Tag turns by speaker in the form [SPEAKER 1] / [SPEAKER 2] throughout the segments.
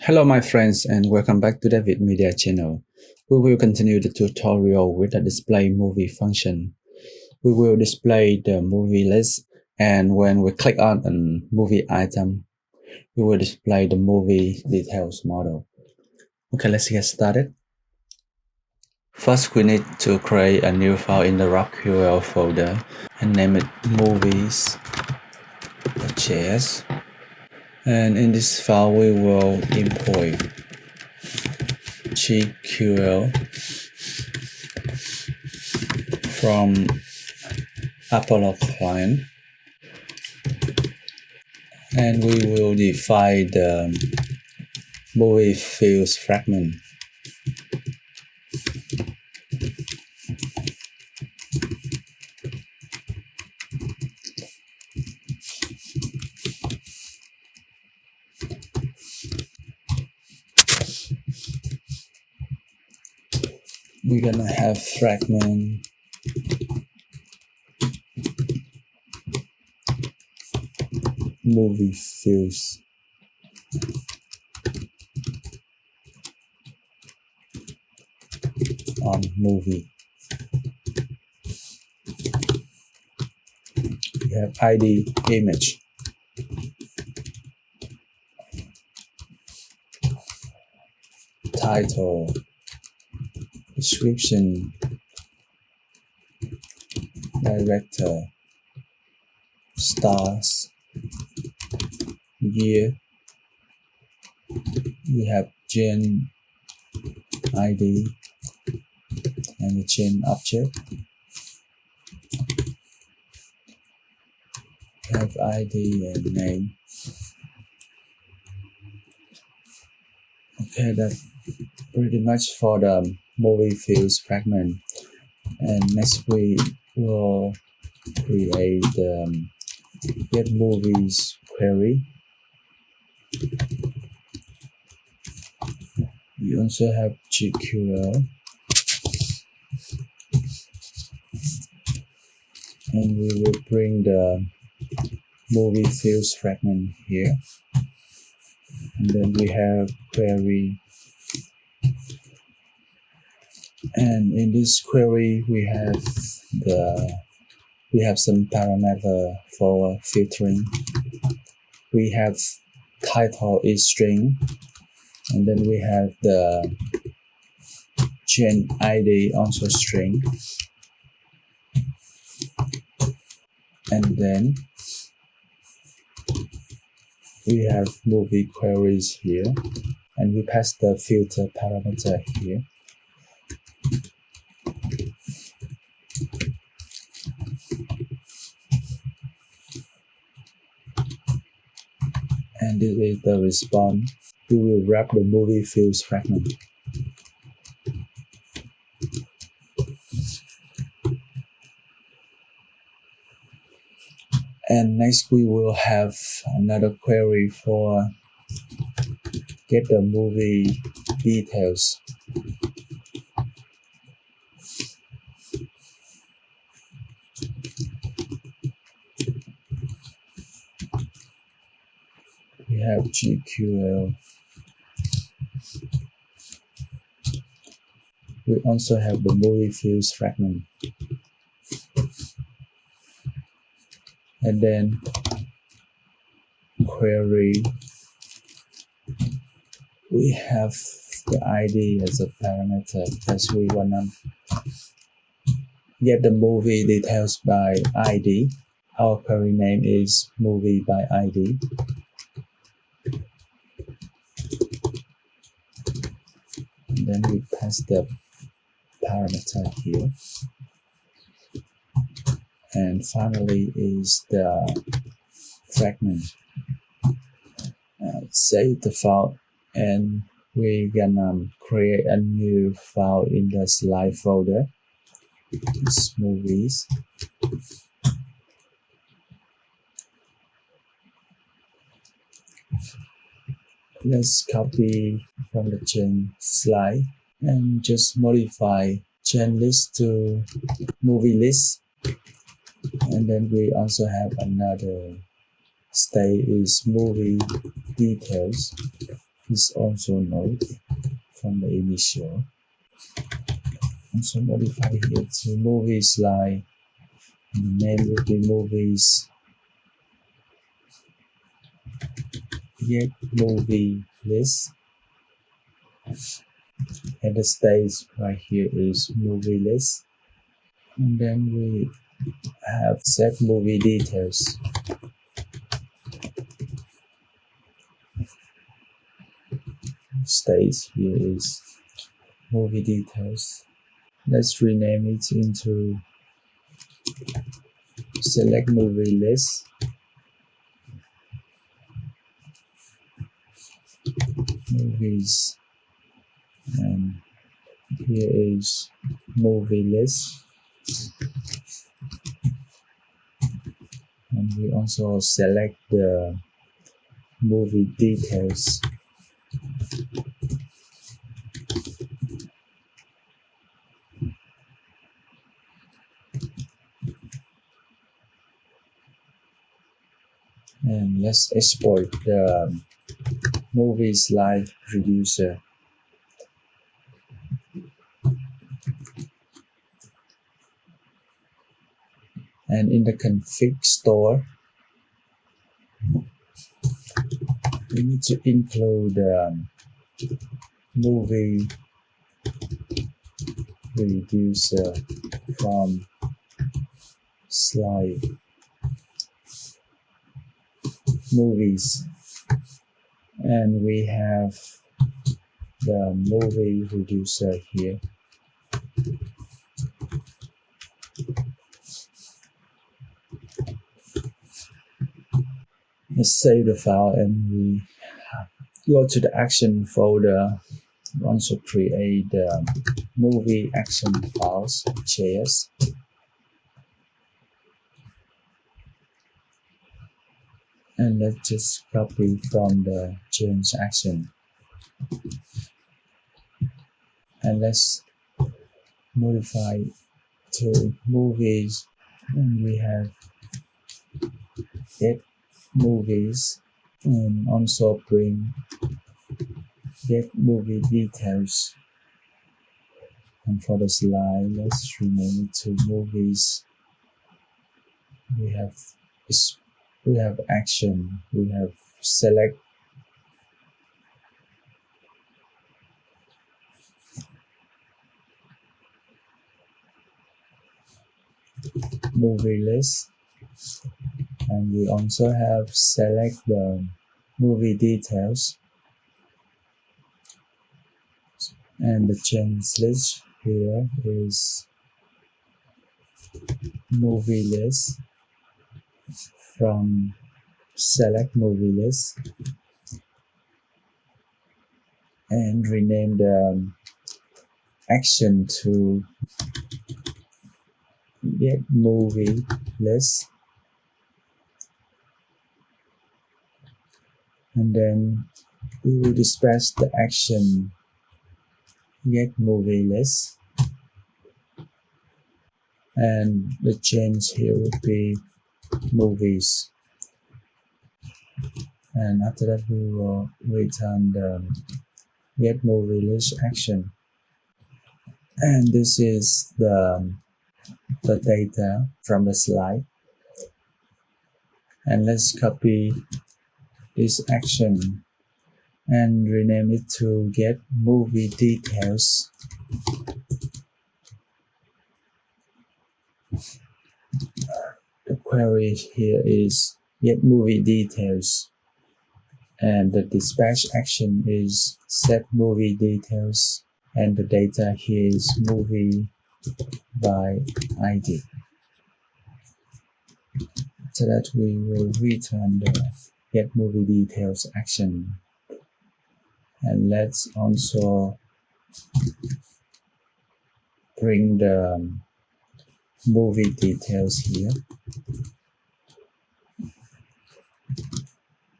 [SPEAKER 1] Hello my friends and welcome back to David Media channel. We will continue the tutorial with the display movie function. We will display the movie list, and when we click on a movie item, we will display the movie details model. Okay, let's get started. First, we need to create a new file in the Graphql folder and name it movies.js. And in this file, we will import GQL from Apollo client, and we will define the movie fields fragment. We're gonna have fragment movie fields on movie. We have ID image, title, description, director, stars, year. We have gen ID and the gen object. We have ID and name. Okay, that's pretty much for the movie fields fragment. And next we will create the get movies query. We also have GQL, and we will bring the movie fields fragment here, and then we have query, and in this query we have some parameter for filtering. We have title is string, and then we have the gen ID also string, and then we have movie queries here, and we pass the filter parameter here. And this is the response. We will wrap the movie fields fragment. And next we will have another query for get the movie details. We have GQL. We also have the movie fields fragment. And then query, we have the ID as a parameter because we want to get the movie details by ID. Our query name is movie by ID. And then we pass the parameter here. And finally is the fragment. Save the file, and we're gonna create a new file in the slide folder. It's movies. Let's copy from the gen slide and just modify gen list to movie list. And then we also have another state is movie details. is also node from the initial. Also modify here to movie slide, and the name will be movies get movie list, and the stage right here is movie list, and then we have set movie details. Stage here is movie details. Let's rename it into select movie list, movies, and here is movie list, and we also select the movie details. And let's export the movie slide reducer. And in the config store, we need to include the movie reducer from slide movies, and we have the movie reducer here. Let's save the file and we go to the action folder. We also create the movie action files JS. And let's just copy from the change action. And let's modify to movies, and we have get movies, and also bring get movie details. And for the slide, let's rename it to movies. We have action, we have select movie list, and we also have select the movie details, and the change list here is movie list from select movie list, and rename the action to get movie list, and then we will dispatch the action get movie list, and the change here would be movies, and after that we will return the get movie list action. And this is the data from the slide, and let's copy this action and rename it to get movie details. The query here is get movie details, and the dispatch action is set movie details, and the data here is movie by ID. So that we will return the get movie details action. And let's also bring the movie details here.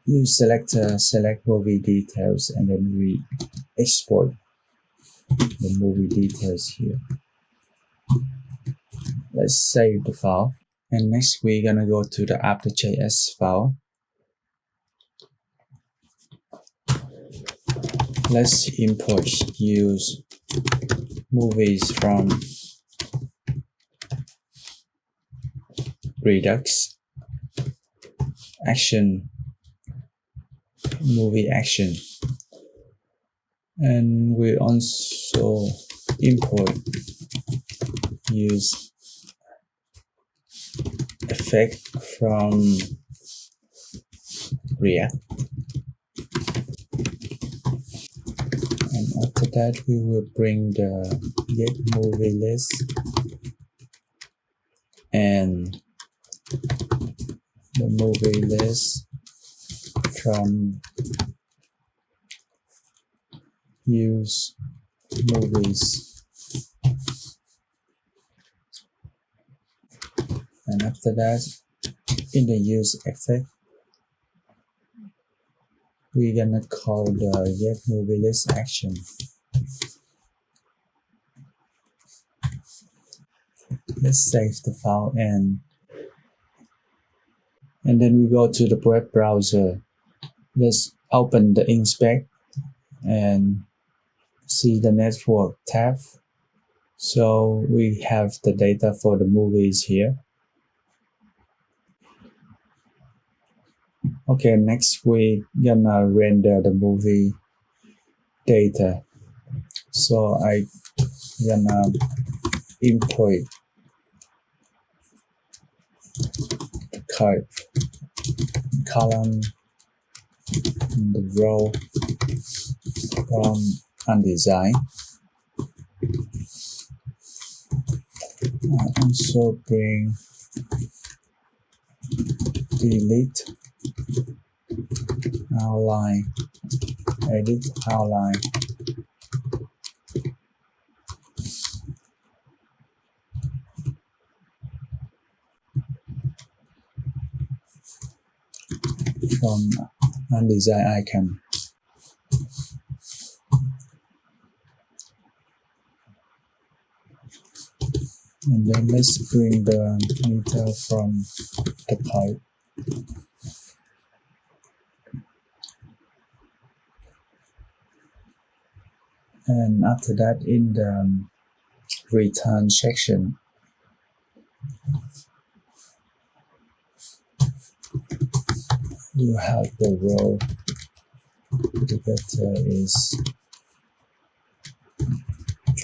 [SPEAKER 1] You select movie details, and then we export the movie details here. Let's save the file, and next we're gonna go to the app.js file. Let's import use movies from redux action movie action, and we also import use effect from React, and after that we will bring the get movie list and the movie list from use movies, and after that in the use effect we're gonna call the get movie list action. Let's save the file and then we go to the web browser. Let's open the inspect and see the network tab. So we have the data for the movies here. Okay, next we gonna render the movie data. So I gonna import the column and the row from undesign. I also bring delete outline, edit outline, from undesign icon. And then let's bring the meter from the pipe. And after that, in the return section, you have the row the vector is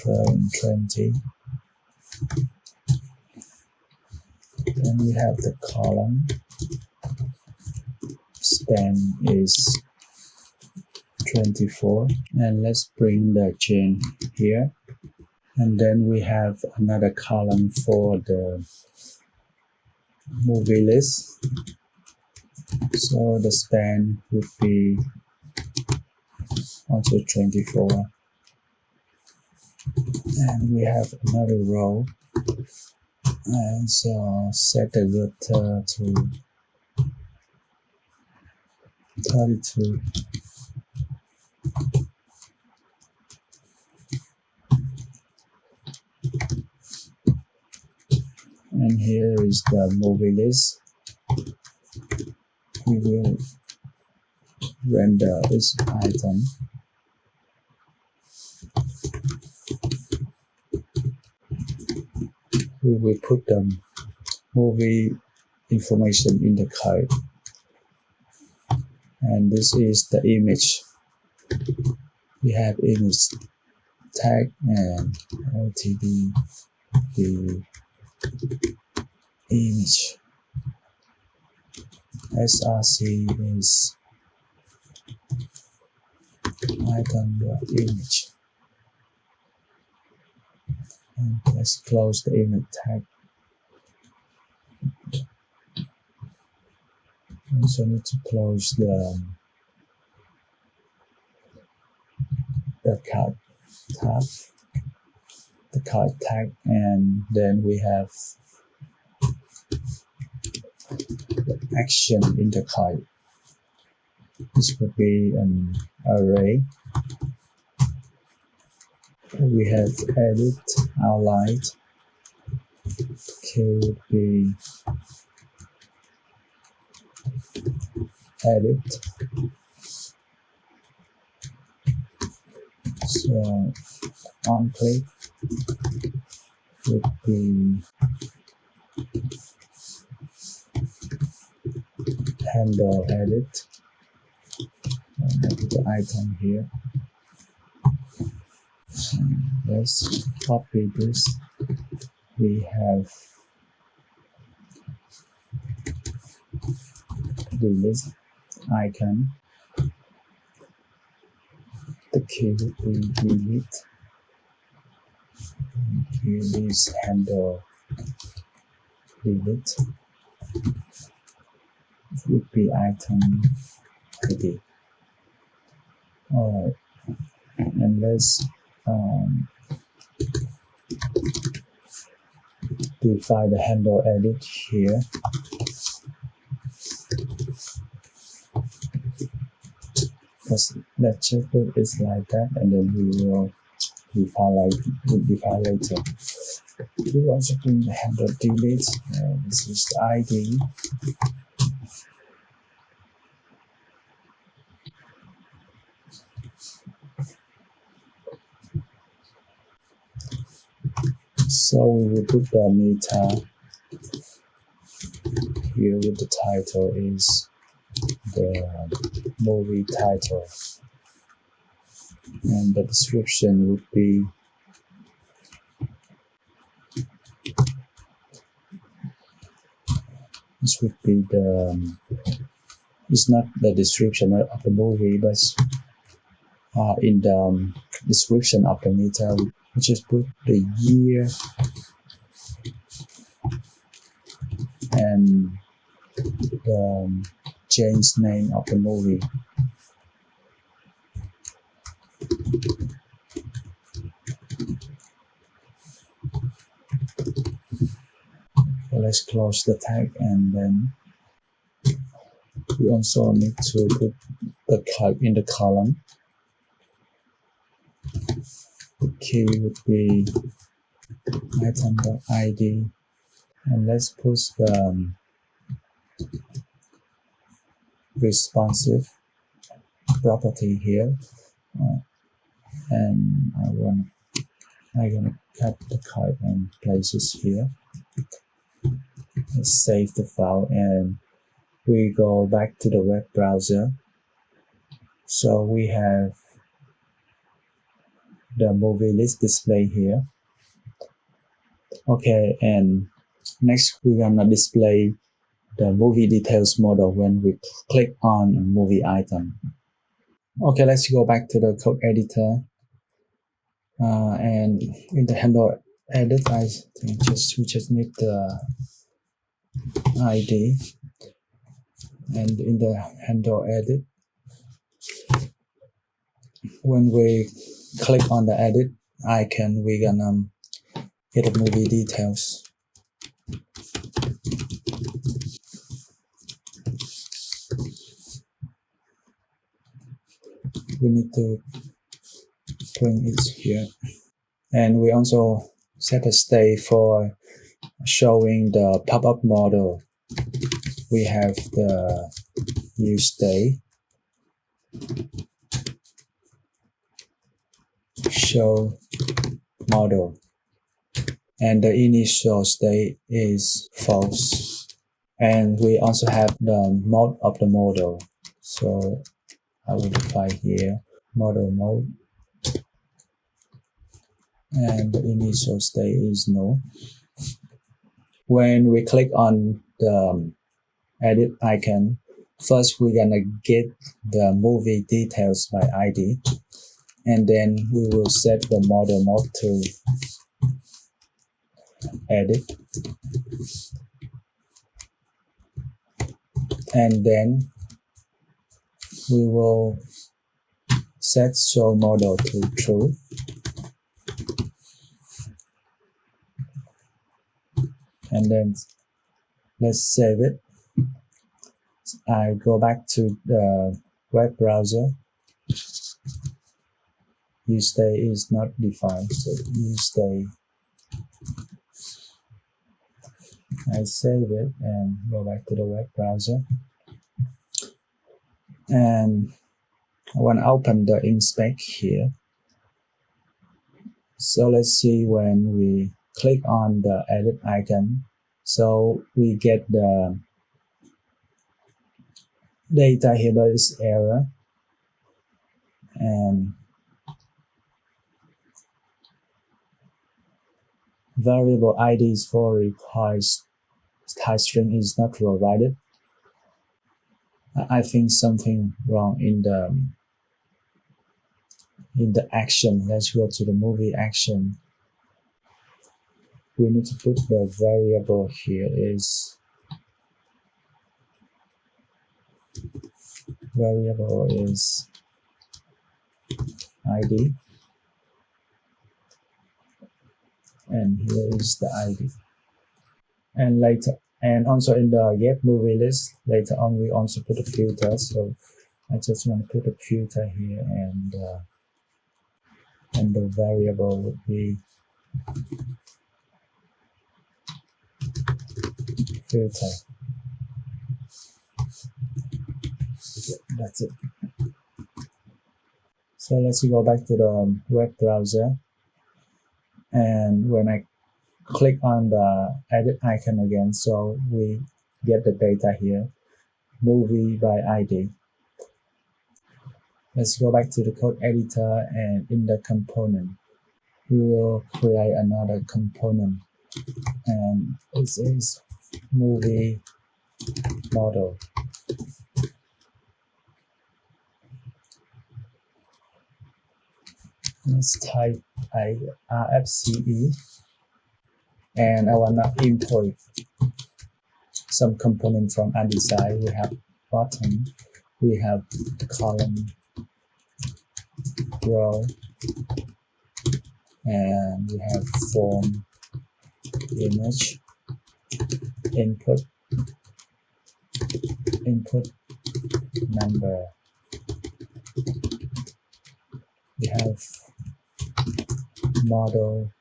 [SPEAKER 1] 20. Then we have the column span is 24, and let's bring the chain here. And then we have another column for the movie list. So the span would be also 24. And we have another row. And so set the vector to 32. And here is the movie list. We will render this item. We will put the movie information in the code. And this is the image. We have image tag and LTD the image. src is item.image. And let's close the image tag. Also need to close the card tab, the card tag, and then we have the action in the card. This would be an array. We have edit outline. K would be edit. So on click would be handle edit, and the item here. Let's copy this. We have delete icon. The key would be delete. Here is handle delete. It would be item ID. Alright, and let's define the handle edit here. Let's just put it like that, and then we will define later. We will also bring the handle delete. This is the ID. So we will put the meta here with the title is the movie title, and the description would be this would be the it's not the description of the movie, but in the description of the meta we just put the year and the change name of the movie. So let's close the tag, and then we also need to put the tag in the column. The key would be item.id, and let's put the responsive property here, and I'm gonna cut the code and place it here. Let's save the file, and we go back to the web browser. So we have the movie list display here. Okay, and next we're gonna display the movie details model when we click on a movie item. Okay, let's go back to the code editor, and in the handle edit, I think we just need the ID, and in the handle edit, when we click on the edit icon, we're gonna get the movie details. We need to bring it here, and we also set a state for showing the pop-up model. We have the use state, show model, and the initial state is false, and we also have the mode of the model. So I will define here model mode, and the initial state is no. When we click on the edit icon, first we're gonna get the movie details by ID, and then we will set the model mode to edit, and then we will set show model to true, and then let's save it. I go back to the web browser. Use state is not defined, so use state. I save it and go back to the web browser, and I want to open the inspect here. So let's see when we click on the edit icon. So we get the data here, but it's error, and variable IDs for requires type string is not provided. I think something wrong in the action. Let's go to the movie action. We need to put the variable here is ID, and here is the ID. And later, and also in the get movie list, later on we also put a filter. So I just want to put a filter here, and the variable would be filter. That's it. So let's go back to the web browser, and when I click on the edit icon again, so we get the data here, movie by ID. Let's go back to the code editor, and in the component we will create another component, and this is movie model. Let's type RFCE, and I want to import some component from undesign. We have button, we have column, row, and we have form, image, input number. We have model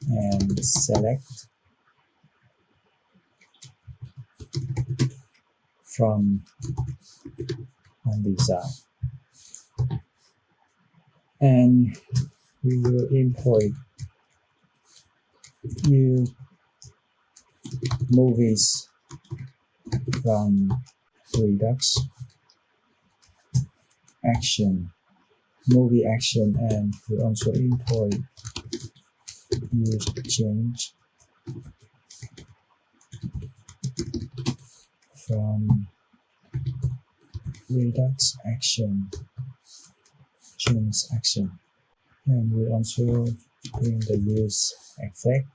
[SPEAKER 1] and select from undesign, and we will import new movies from redux action, movie action, and we also import use change from redux action, change action, and we also bring the use effect,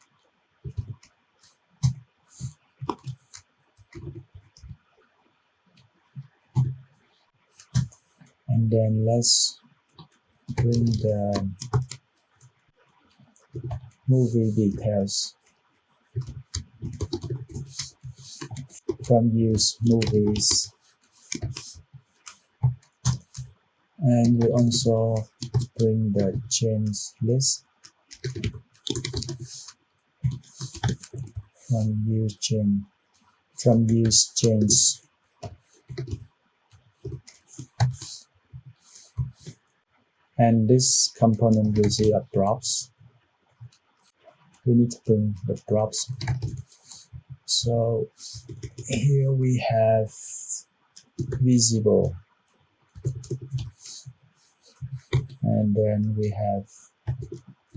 [SPEAKER 1] and then let's bring the movie details from use movies, and we also bring the change list from use change, and this component will see a props. We need to bring the props. So here we have visible, and then we have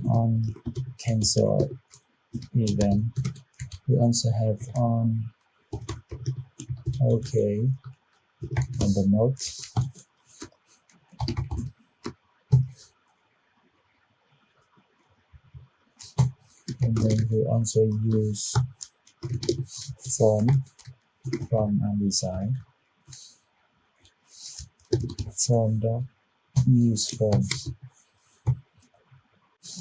[SPEAKER 1] on cancel event. We also have on OK on the note, and then we also use form from undesign, form dot use form,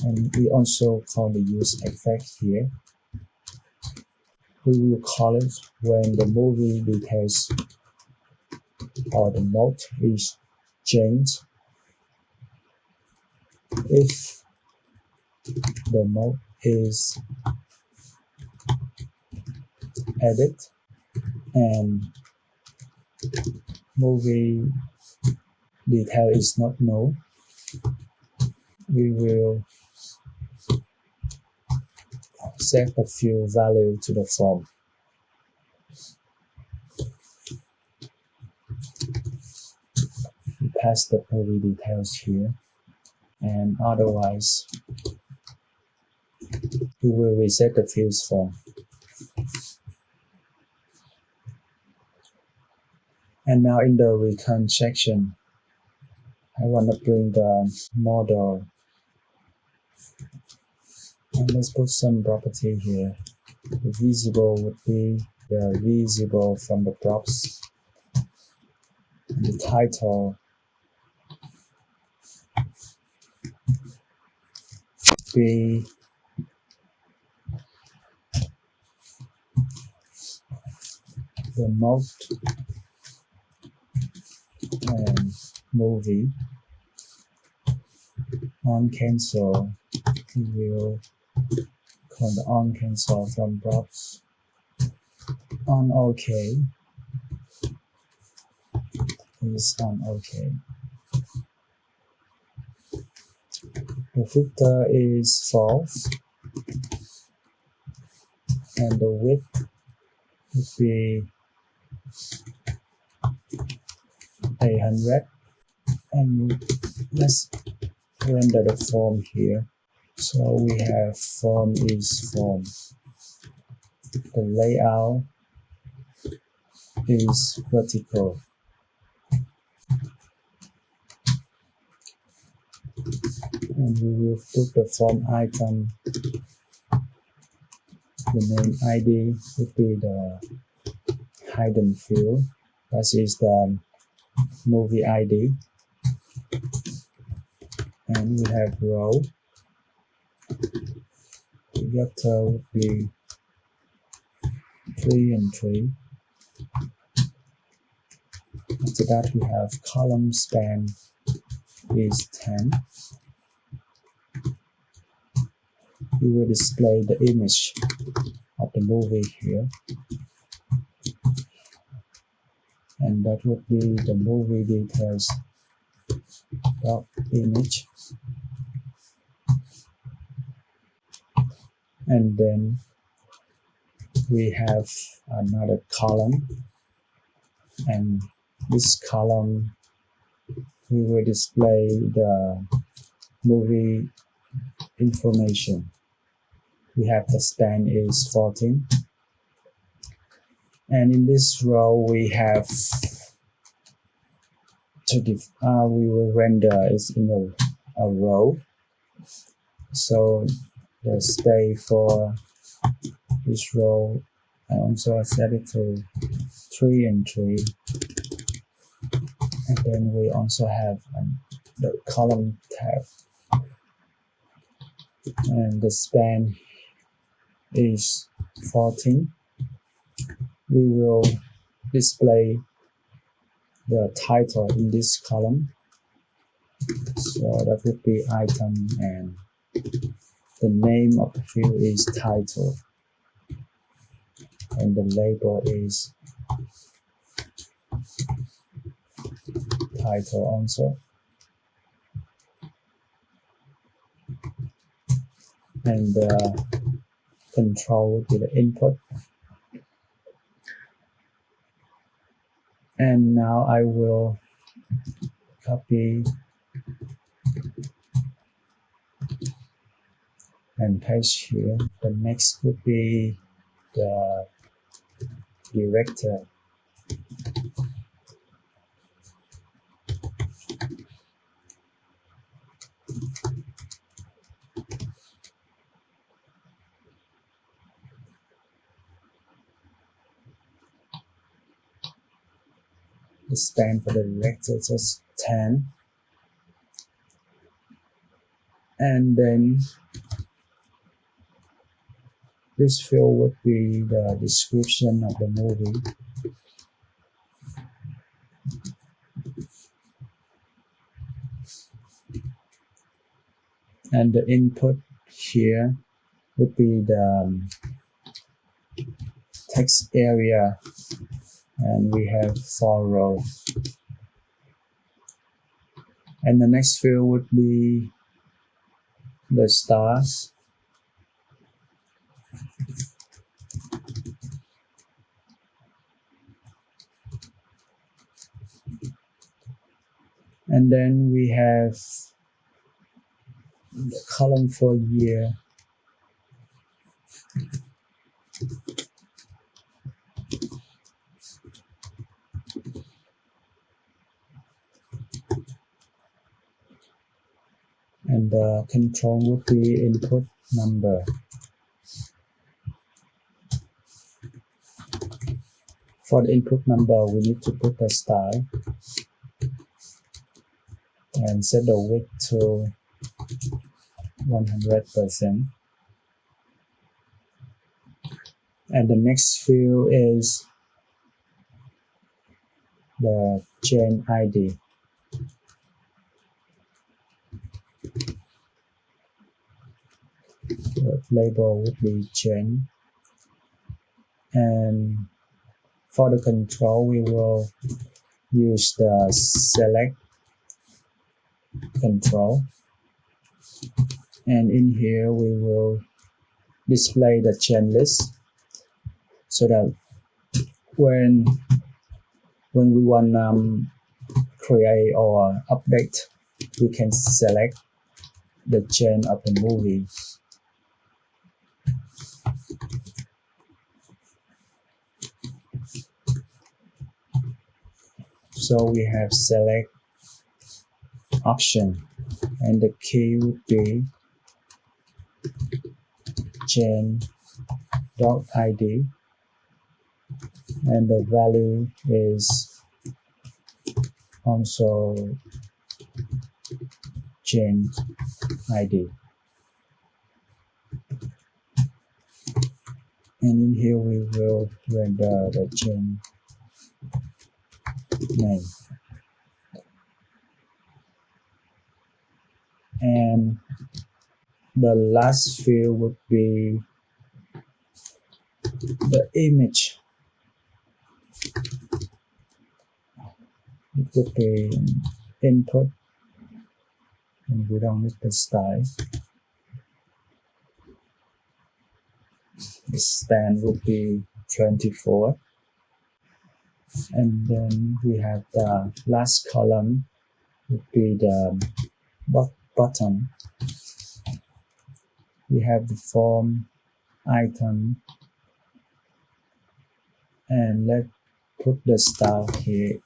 [SPEAKER 1] and we also call the use effect here. We will call it when the movie details or the note is changed. If the note is edit and movie detail is not known, we will set the field value to the form. We pass the movie details here, and otherwise we will reset the fields form. And now in the return section, I want to bring the model, and let's put some property here. The visible would be the visible from the props, and the title be remote and movie. On cancel, we will call the on cancel from props. On OK is on OK. The footer is false, and the width would be 800. And let's render the form here. So we have form is form. The layout is vertical. And we will put the form item. The name ID would be the hidden field. That is the movie ID. And we have row. The vector would be 3 and 3. After that, we have column span is 10. We will display the image of the movie here, and that would be the movie details dot image. And then we have another column, and this column we will display the movie information. We have the span is 14, and in this row we have we will render is in a row. So the space for this row, I also set it to 3 and 3, and then we also have the column tab, and the span is 14. We will display the title in this column, so that would be item, and the name of the field is title, and the label is title also. And the control would be the input. And now I will copy and paste here. The next would be the director. The span for the director is just 10. And then this field would be the description of the movie. And the input here would be the text area, and we have 4 rows. And the next field would be the stars, And then we have the column for year. And the control would be input number. For the input number, we need to put the style and set the width to 100%. And the next field is the chain ID. The label would be chain. And for the control, we will use the select control. And in here, we will display the chain list so that when we want create or update, we can select the chain of the movie. So we have select option, and the key would be chain.id, and the value is also chain ID. And in here we will render the chain name. And the last field would be the image. It would be input, and we don't need the style. The stand would be 24. And then we have the last column would be the button. We have the form, item, and let's put the style here.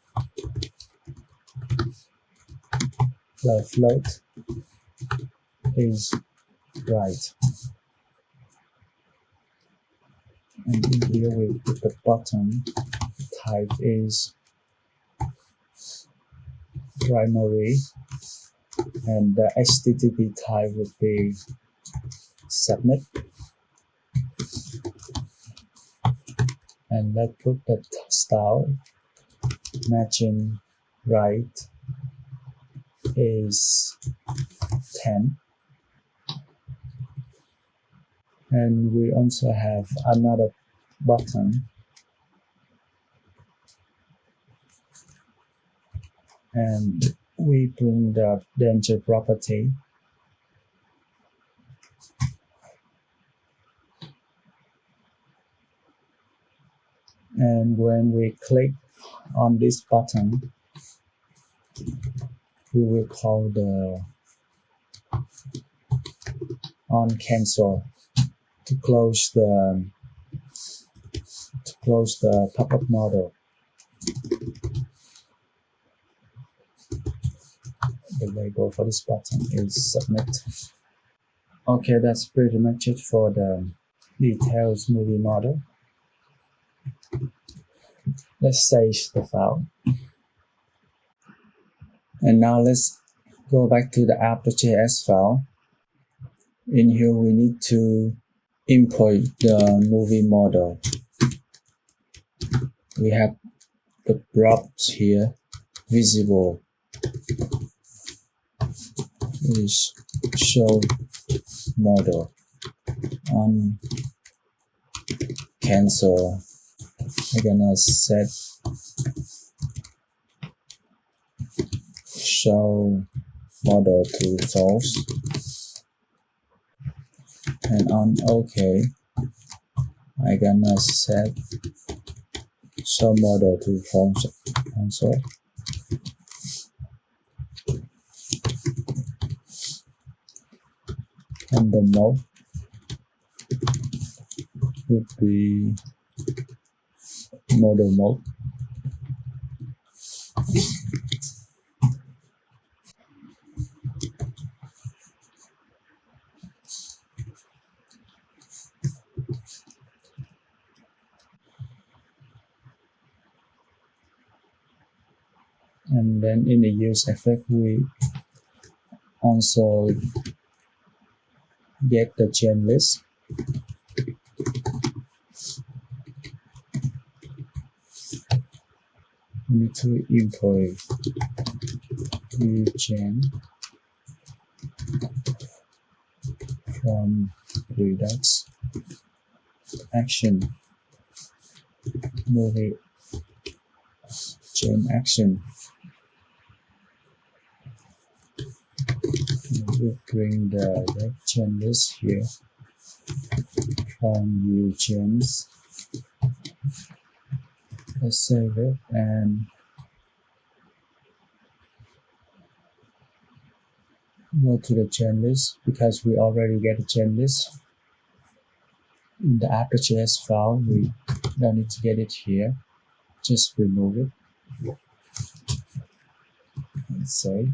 [SPEAKER 1] The float is right. And in here we put the button. Type is primary, and the HTTP type would be submit. And let's put the style matching right is 10. And we also have another button, and we bring the danger property. And when we click on this button, we will call the on cancel to close the pop-up model. The label for this button is submit. Okay, that's pretty much it for the details movie model. Let's save the file. And now let's go back to the app.js file. In here we need to import the movie model. We have the props here, visible is show model, on cancel. I'm gonna set show model to false, and on OK I'm gonna set show model to false also. and the mode would be model mode. And then in the use effect, we also get the chain list. We need to import new chain from redux action movie chain action. We bring the red chain list here from new chains. Let's save it and go to the chain list because we already get a chain list in the after.js file. We don't need to get it here. Just remove it and save.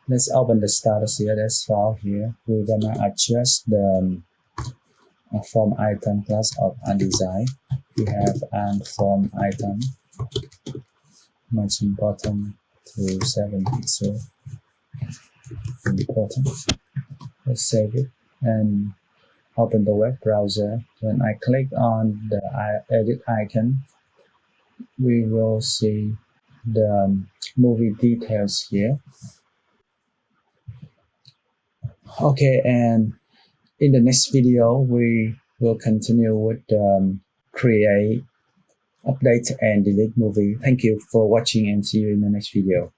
[SPEAKER 1] Let's open the start.css file here. We're gonna adjust the form item class of undesign. We have and form item margin bottom to 7 pixel important. Let's save it and open the web browser. When I click on the edit icon, we will see the movie details here. Okay, and in the next video, we will continue with create, update, and delete movie. Thank you for watching and see you in the next video.